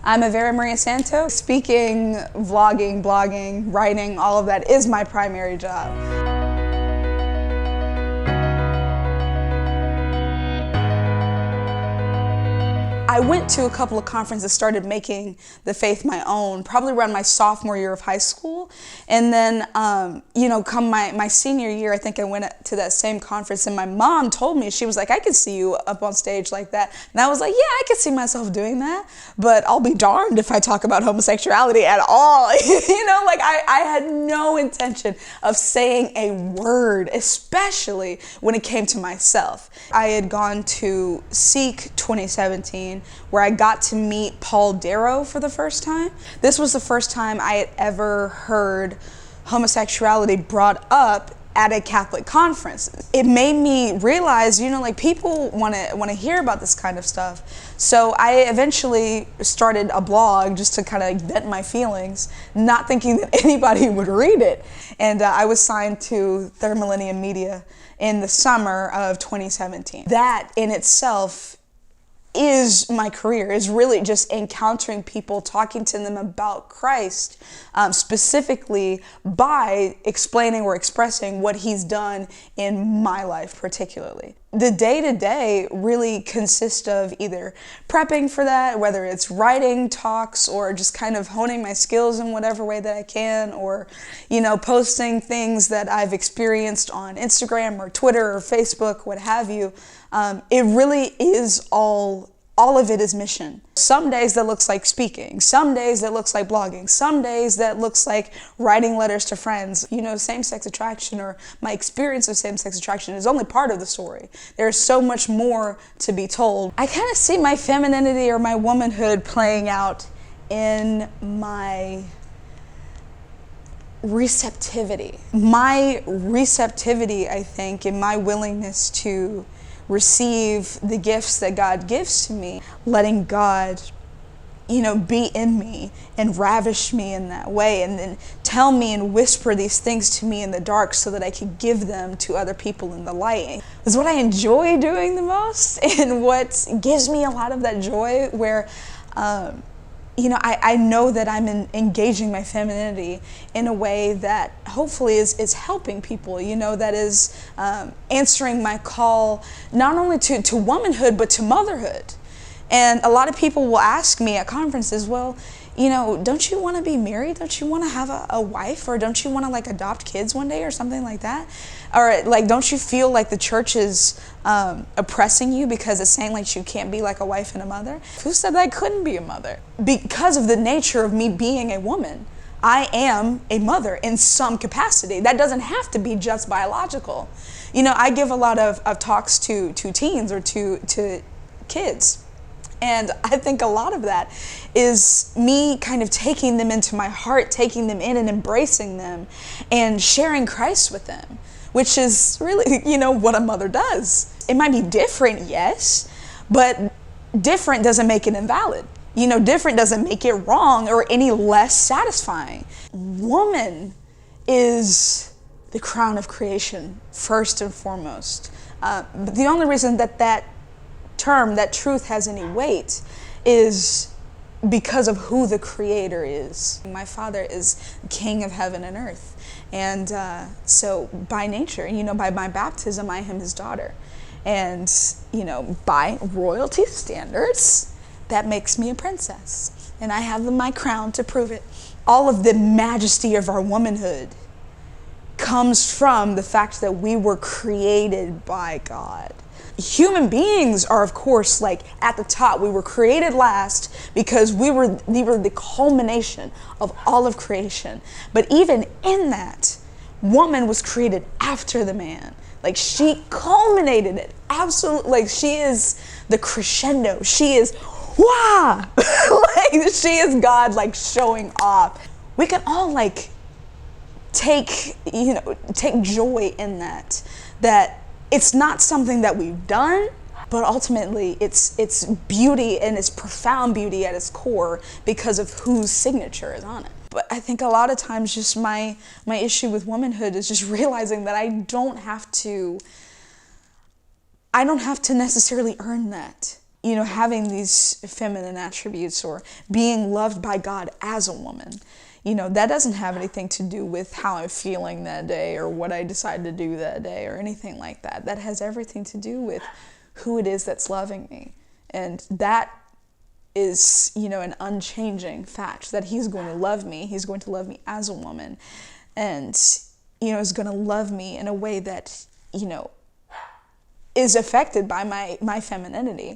I'm Avera Maria Santo. Speaking, vlogging, blogging, writing, all of that is my primary job. I went to a couple of conferences, started making the faith my own, probably around my sophomore year of high school. And then, come my senior year, I think I went to that same conference, and my mom told me, she was like, I could see you up on stage like that. And I was like, yeah, I could see myself doing that, but I'll be darned if I talk about homosexuality at all. I had no intention of saying a word, especially when it came to myself. I had gone to Seek 2017, where I got to meet Paul Darrow for the first time. This was the first time I had ever heard homosexuality brought up at a Catholic conference. It made me realize, people want to hear about this kind of stuff. So I eventually started a blog just to kind of vent my feelings, not thinking that anybody would read it. And I was signed to Third Millennium Media in the summer of 2017. That in itself is my career, is really just encountering people, talking to them about Christ, specifically by explaining or expressing what he's done in my life particularly. The day-to-day really consists of either prepping for that, whether it's writing talks or just kind of honing my skills in whatever way that I can, or, posting things that I've experienced on Instagram or Twitter or Facebook, what have you. It really is all of it is mission. Some days that looks like speaking, some days that looks like blogging, some days that looks like writing letters to friends. Same-sex attraction, or my experience of same-sex attraction, is only part of the story. There's so much more to be told. I kind of see my femininity or my womanhood playing out in my receptivity. My receptivity, I think, and my willingness to receive the gifts that God gives to me, letting God, be in me and ravish me in that way, and then tell me and whisper these things to me in the dark so that I could give them to other people in the light, is what I enjoy doing the most, and what gives me a lot of that joy, where I know that I'm engaging my femininity in a way that hopefully is helping people, that is answering my call not only to womanhood, but to motherhood. And a lot of people will ask me at conferences, well, don't you want to be married? Don't you want to have a wife? Or don't you want to adopt kids one day or something like that? Or don't you feel like the church is oppressing you because it's saying you can't be like a wife and a mother? Who said that I couldn't be a mother? Because of the nature of me being a woman, I am a mother in some capacity. That doesn't have to be just biological. I give a lot of talks to teens or to kids. And I think a lot of that is me kind of taking them into my heart, taking them in and embracing them and sharing Christ with them, which is really, what a mother does. It might be different, yes, but different doesn't make it invalid. Different doesn't make it wrong or any less satisfying. Woman is the crown of creation, first and foremost. But the only reason that term, that truth, has any weight is because of who the Creator is. My Father is King of heaven and earth. And so by nature, by my baptism, I am his daughter. And, by royalty standards, that makes me a princess. And I have my crown to prove it. All of the majesty of our womanhood comes from the fact that we were created by God. Human beings are, of course, at the top. We were created last because we were the culmination of all of creation. But even in that, woman was created after the man. She culminated it. Absolutely. She is the crescendo. She is, wow! She is God, showing off. We can all, take joy in that it's not something that we've done, but ultimately it's beauty, and it's profound beauty at its core because of whose signature is on it. But I think a lot of times just my issue with womanhood is just realizing that I don't have to necessarily earn that. having these feminine attributes or being loved by God as a woman, that doesn't have anything to do with how I'm feeling that day or what I decide to do that day or anything like that. That has everything to do with who it is that's loving me. And that is, an unchanging fact, that he's going to love me. He's going to love me as a woman, and, is going to love me in a way that, is affected by my femininity.